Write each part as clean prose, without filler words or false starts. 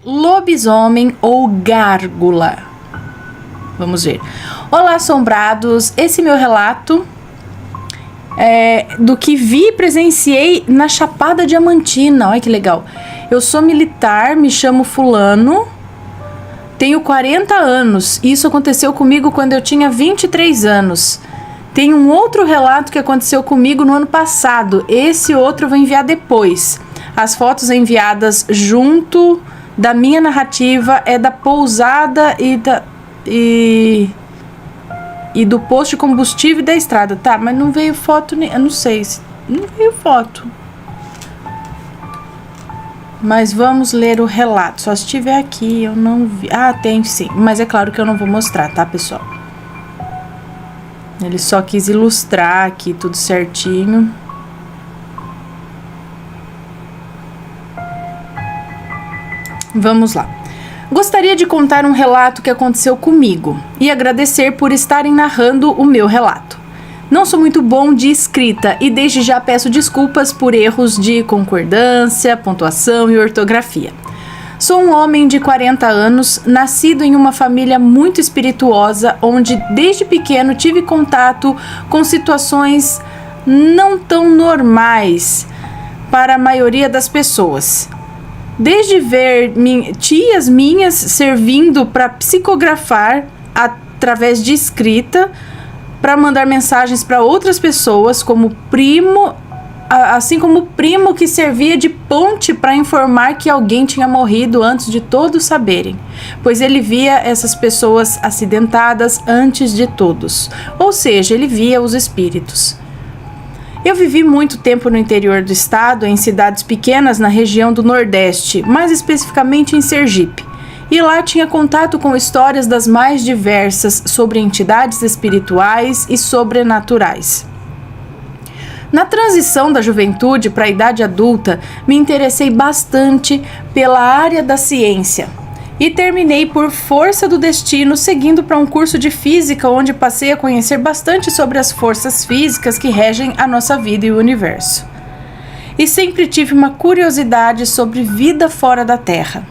Lobisomem ou gárgula? Vamos ver. Olá, assombrados. Esse meu relato é do que vi e presenciei na Chapada Diamantina. Olha que legal. Eu sou militar, me chamo fulano, tenho 40 anos. Isso aconteceu comigo quando eu tinha 23 anos. Tem um outro relato que aconteceu comigo no ano passado. Esse outro eu vou enviar depois. As fotos enviadas junto da minha narrativa é da pousada e do posto de combustível e da estrada. Tá, mas não veio foto, eu não sei se não veio foto. Mas vamos ler o relato. Só se tiver aqui, eu não vi. Ah, tem sim, mas é claro que eu não vou mostrar, tá, pessoal? Ele só quis ilustrar aqui tudo certinho. Vamos lá. Gostaria de contar um relato que aconteceu comigo e agradecer por estarem narrando o meu relato. Não sou muito bom de escrita e desde já peço desculpas por erros de concordância, pontuação e ortografia. Sou um homem de 40 anos, nascido em uma família muito espirituosa, onde desde pequeno tive contato com situações não tão normais para a maioria das pessoas. Desde ver tias minhas servindo para psicografar através de escrita, para mandar mensagens para outras pessoas, como primo, assim como o primo que servia de ponte para informar que alguém tinha morrido antes de todos saberem, pois ele via essas pessoas acidentadas antes de todos, ou seja, ele via os espíritos. Eu vivi muito tempo no interior do estado, em cidades pequenas na região do Nordeste, mais especificamente em Sergipe. E lá tinha contato com histórias das mais diversas sobre entidades espirituais e sobrenaturais. Na transição da juventude para a idade adulta, me interessei bastante pela área da ciência. E terminei por força do destino seguindo para um curso de física onde passei a conhecer bastante sobre as forças físicas que regem a nossa vida e o universo. E sempre tive uma curiosidade sobre vida fora da Terra.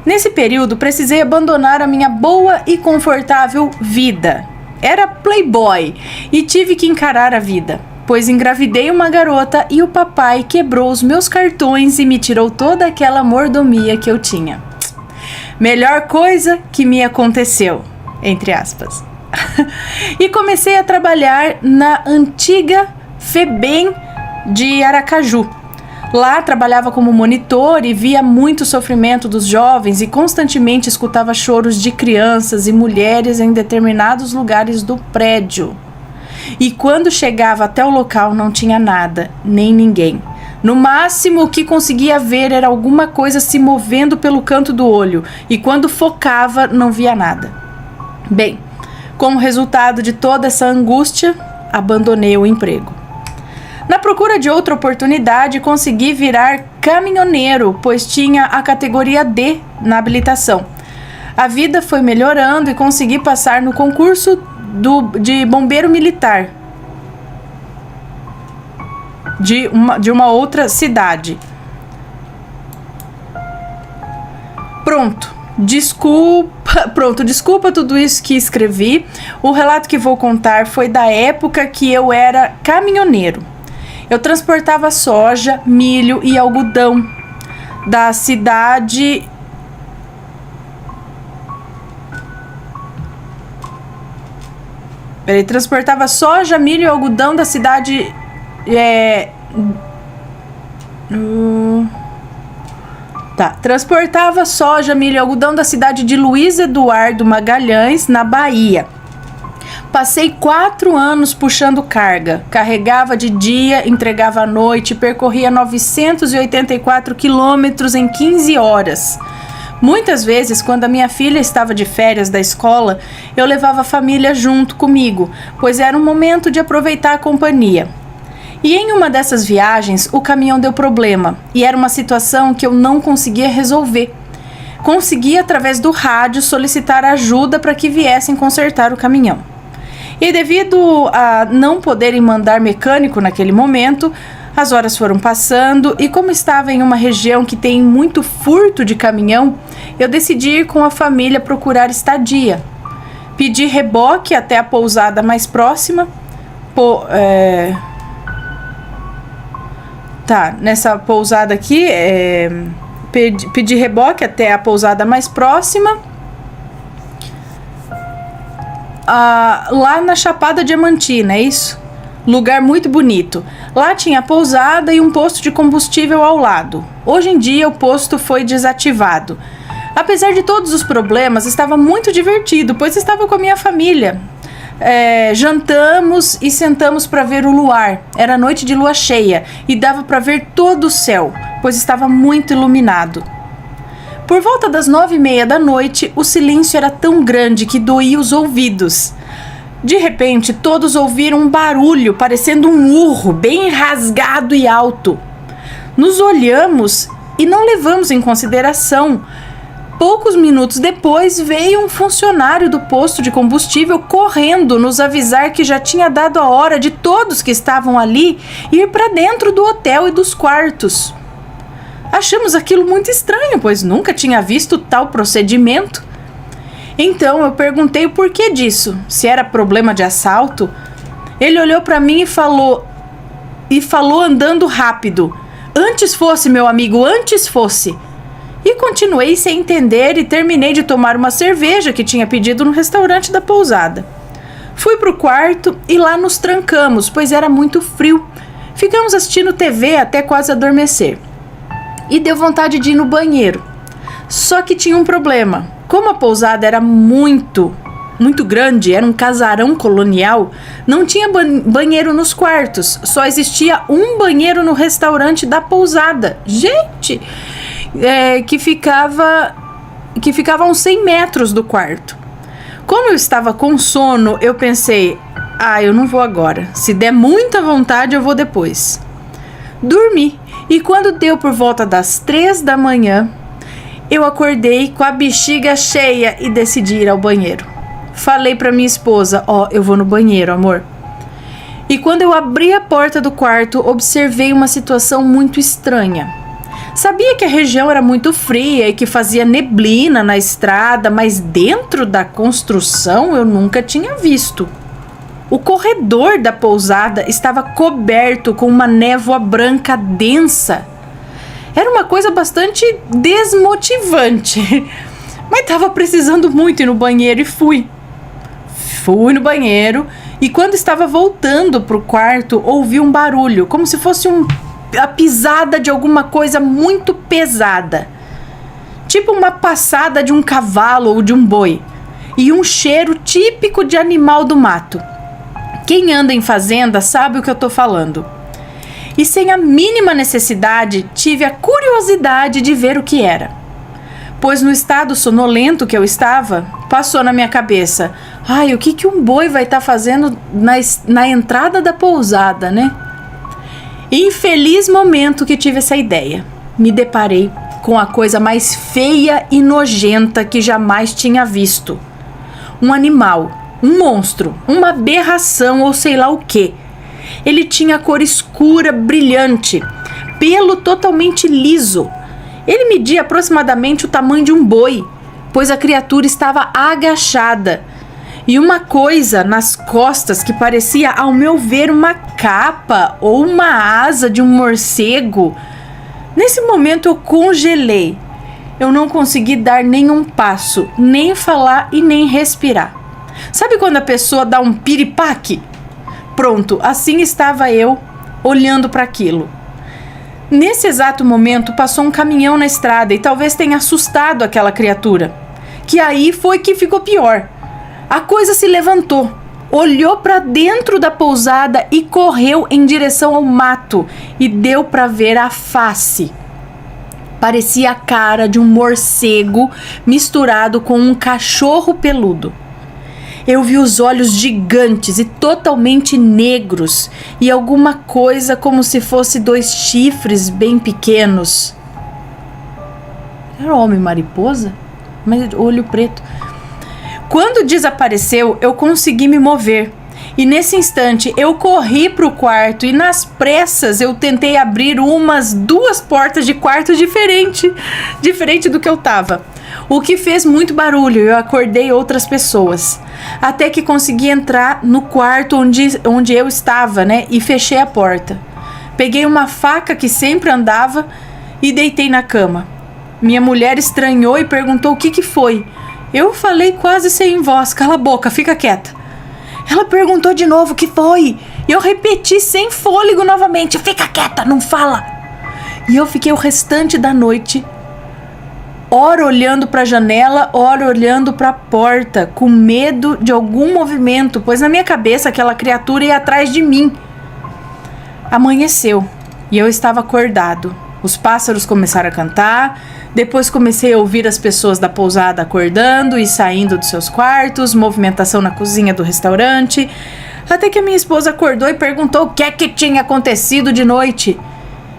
Nesse período precisei abandonar a minha boa e confortável vida. Era playboy e tive que encarar a vida, pois engravidei uma garota e o papai quebrou os meus cartões e me tirou toda aquela mordomia que eu tinha. Melhor coisa que me aconteceu, entre aspas. E comecei a trabalhar na antiga FEBEM de Aracaju. Lá trabalhava como monitor e via muito sofrimento dos jovens e constantemente escutava choros de crianças e mulheres em determinados lugares do prédio. E quando chegava até o local não tinha nada, nem ninguém. No máximo, o que conseguia ver era alguma coisa se movendo pelo canto do olho, e quando focava, não via nada. Bem, como resultado de toda essa angústia, abandonei o emprego. Na procura de outra oportunidade, consegui virar caminhoneiro, pois tinha a categoria D na habilitação. A vida foi melhorando e consegui passar no concurso de bombeiro militar de uma outra cidade. Pronto, desculpa tudo isso que escrevi. O relato que vou contar foi da época que eu era caminhoneiro. Eu transportava soja, milho e algodão da cidade. Ele transportava soja, milho e algodão da cidade. Transportava soja, milho e algodão da cidade de Luiz Eduardo Magalhães, na Bahia. Passei 4 anos puxando carga. Carregava de dia, entregava à noite, percorria 984 quilômetros em 15 horas. Muitas vezes, quando a minha filha estava de férias da escola, eu levava a família junto comigo, pois era um momento de aproveitar a companhia. E em uma dessas viagens, o caminhão deu problema, e era uma situação que eu não conseguia resolver. Consegui, através do rádio, solicitar ajuda para que viessem consertar o caminhão. E devido a não poderem mandar mecânico naquele momento, As horas foram passando e, como estava em uma região que tem muito furto de caminhão, eu decidi ir com a família procurar estadia. Pedi reboque até a pousada mais próxima. Nessa pousada aqui, pedi reboque até a pousada mais próxima. Lá na Chapada Diamantina, é isso? Lugar muito bonito. Lá tinha pousada e um posto de combustível ao lado. Hoje em dia o posto foi desativado. Apesar de todos os problemas, estava muito divertido, pois estava com a minha família. Jantamos e sentamos para ver o luar. Era noite de lua cheia e dava para ver todo o céu, pois estava muito iluminado. Por volta das 9:30 da noite, o silêncio era tão grande que doía os ouvidos. De repente, todos ouviram um barulho, parecendo um urro, bem rasgado e alto. Nos olhamos e não levamos em consideração. Poucos minutos depois, veio um funcionário do posto de combustível correndo nos avisar que já tinha dado a hora de todos que estavam ali ir para dentro do hotel e dos quartos. Achamos aquilo muito estranho, pois nunca tinha visto tal procedimento. Então eu perguntei o porquê disso, se era problema de assalto. Ele olhou para mim e falou andando rápido: "Antes fosse, meu amigo, antes fosse." E continuei sem entender e terminei de tomar uma cerveja que tinha pedido no restaurante da pousada. Fui pro quarto e lá nos trancamos, pois era muito frio. Ficamos assistindo TV até quase adormecer. E deu vontade de ir no banheiro. Só que tinha um problema. Como a pousada era muito grande, era um casarão colonial, não tinha banheiro nos quartos, só existia um banheiro no restaurante da pousada. Gente, que ficava a uns 100 metros do quarto. Como eu estava com sono, eu pensei: eu não vou agora. Se der muita vontade, eu vou depois. Dormi, e quando deu por volta das 3 da manhã, eu acordei com a bexiga cheia e decidi ir ao banheiro. Falei para minha esposa: eu vou no banheiro, amor. E quando eu abri a porta do quarto, observei uma situação muito estranha. Sabia que a região era muito fria e que fazia neblina na estrada, mas dentro da construção eu nunca tinha visto. O corredor da pousada estava coberto com uma névoa branca densa. Era uma coisa bastante desmotivante, mas estava precisando muito ir no banheiro e fui. Fui no banheiro e quando estava voltando para o quarto, ouvi um barulho, como se fosse a pisada de alguma coisa muito pesada. Tipo uma passada de um cavalo ou de um boi. E um cheiro típico de animal do mato. Quem anda em fazenda sabe o que eu estou falando. E sem a mínima necessidade, tive a curiosidade de ver o que era. Pois no estado sonolento que eu estava, passou na minha cabeça: o que um boi vai estar fazendo na entrada da pousada, né? Infeliz momento que tive essa ideia. Me deparei com a coisa mais feia e nojenta que jamais tinha visto. Um animal, um monstro, uma aberração ou sei lá o quê. Ele tinha cor escura, brilhante, pelo totalmente liso. Ele media aproximadamente o tamanho de um boi, pois a criatura estava agachada. E uma coisa nas costas que parecia, ao meu ver, uma capa ou uma asa de um morcego. Nesse momento eu congelei. Eu não consegui dar nenhum passo, nem falar e nem respirar. Sabe quando a pessoa dá um piripaque? Pronto, assim estava eu, olhando para aquilo. Nesse exato momento, passou um caminhão na estrada e talvez tenha assustado aquela criatura. Que aí foi que ficou pior. A coisa se levantou, olhou para dentro da pousada e correu em direção ao mato. E deu para ver a face. Parecia a cara de um morcego misturado com um cachorro peludo. Eu vi os olhos gigantes e totalmente negros e alguma coisa como se fosse 2 chifres bem pequenos. Era homem-mariposa? Mas olho preto. Quando desapareceu, eu consegui me mover E nesse instante eu corri pro quarto e nas pressas eu tentei abrir umas 2 portas de quarto diferente do que eu tava. O que fez muito barulho, eu acordei outras pessoas. Até que consegui entrar no quarto onde eu estava, né? E fechei a porta. Peguei uma faca que sempre andava e deitei na cama. Minha mulher estranhou e perguntou o que foi. Eu falei quase sem voz, cala a boca, fica quieta. Ela perguntou de novo o que foi. Eu repeti sem fôlego novamente, fica quieta, não fala. E eu fiquei o restante da noite, ora olhando para a janela, ora olhando para a porta, com medo de algum movimento, pois na minha cabeça aquela criatura ia atrás de mim. Amanheceu e eu estava acordado. Os pássaros começaram a cantar, depois comecei a ouvir as pessoas da pousada acordando e saindo dos seus quartos, movimentação na cozinha do restaurante, até que a minha esposa acordou e perguntou o que é que tinha acontecido de noite.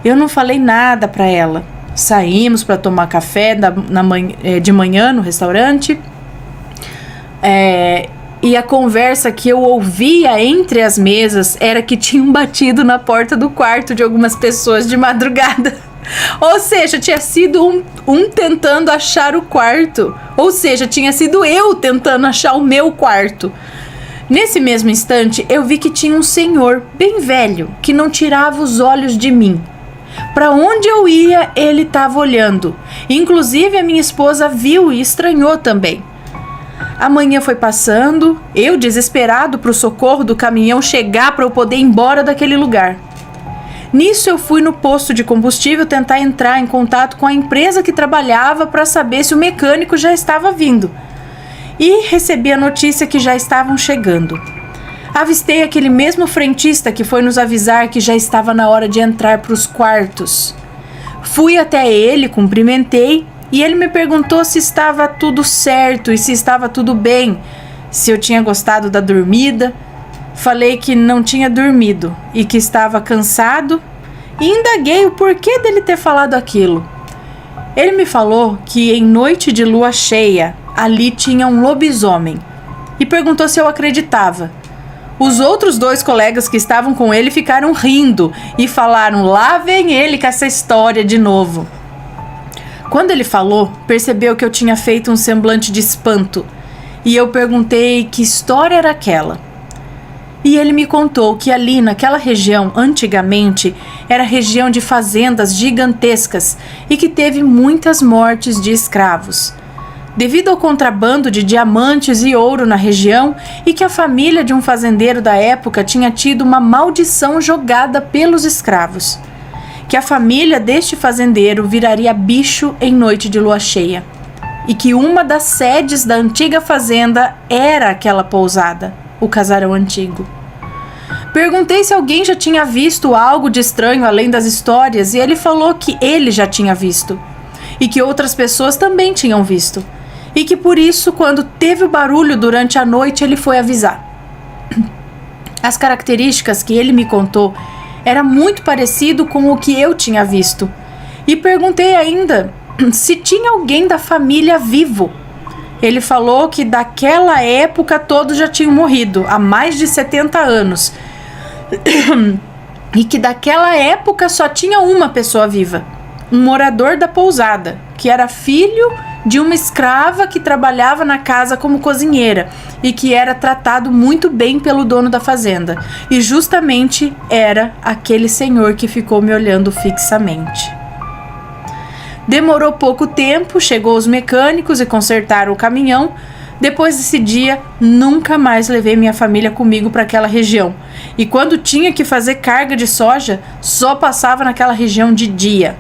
Eu não falei nada para ela. Saímos para tomar café de manhã no restaurante. E a conversa que eu ouvia entre as mesas era que tinham batido na porta do quarto de algumas pessoas de madrugada. Ou seja, tinha sido um tentando achar o quarto. Ou seja, tinha sido eu tentando achar o meu quarto. Nesse mesmo instante, eu vi que tinha um senhor bem velho que não tirava os olhos de mim. Para onde eu ia, ele estava olhando. Inclusive, a minha esposa viu e estranhou também. A manhã foi passando, eu desesperado para o socorro do caminhão chegar para eu poder ir embora daquele lugar. Nisso eu fui no posto de combustível tentar entrar em contato com a empresa que trabalhava para saber se o mecânico já estava vindo. E recebi a notícia que já estavam chegando. Avistei aquele mesmo frentista que foi nos avisar que já estava na hora de entrar para os quartos. Fui até ele, cumprimentei e ele me perguntou se estava tudo certo e se estava tudo bem, se eu tinha gostado da dormida. Falei que não tinha dormido e que estava cansado e indaguei o porquê dele ter falado aquilo. Ele me falou que em noite de lua cheia ali tinha um lobisomem e perguntou se eu acreditava. Os outros 2 colegas que estavam com ele ficaram rindo e falaram: lá vem ele com essa história de novo. Quando ele falou, percebeu que eu tinha feito um semblante de espanto e eu perguntei que história era aquela. E ele me contou que ali naquela região, antigamente, era região de fazendas gigantescas e que teve muitas mortes de escravos. Devido ao contrabando de diamantes e ouro na região e que a família de um fazendeiro da época tinha tido uma maldição jogada pelos escravos. Que a família deste fazendeiro viraria bicho em noite de lua cheia. E que uma das sedes da antiga fazenda era aquela pousada, o casarão antigo. Perguntei se alguém já tinha visto algo de estranho além das histórias e ele falou que ele já tinha visto e que outras pessoas também tinham visto e que por isso, quando teve o barulho durante a noite, ele foi avisar. As características que ele me contou era muito parecido com o que eu tinha visto e perguntei ainda se tinha alguém da família vivo. Ele falou que daquela época todos já tinham morrido, há mais de 70 anos. E que daquela época só tinha uma pessoa viva, um morador da pousada, que era filho de uma escrava que trabalhava na casa como cozinheira e que era tratado muito bem pelo dono da fazenda. E justamente era aquele senhor que ficou me olhando fixamente. Demorou pouco tempo, chegou os mecânicos e consertaram o caminhão. Depois desse dia, nunca mais levei minha família comigo para aquela região. E quando tinha que fazer carga de soja, só passava naquela região de dia.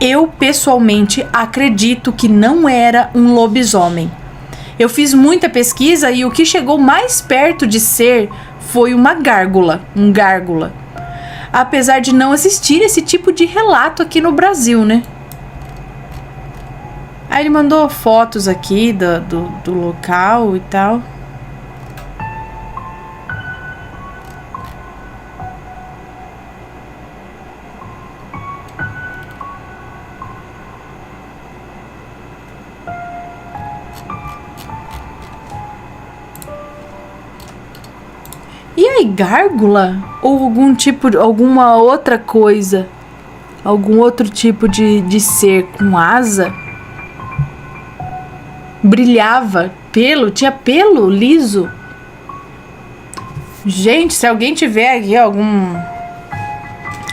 Eu, pessoalmente, acredito que não era um lobisomem. Eu fiz muita pesquisa e o que chegou mais perto de ser foi uma gárgula, um gárgula. Apesar de não existir esse tipo de relato aqui no Brasil, né? Aí ele mandou fotos aqui do local e tal. falei gárgula? Ou alguma outra coisa? Algum outro tipo de ser com asa? Brilhava, pelo, tinha pelo liso. Gente, se alguém tiver aqui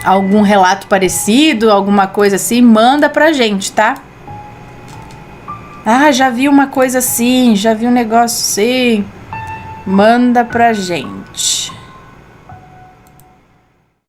algum relato parecido, alguma coisa assim, manda pra gente, tá? Ah, já vi uma coisa assim, já vi um negócio assim. Manda pra gente.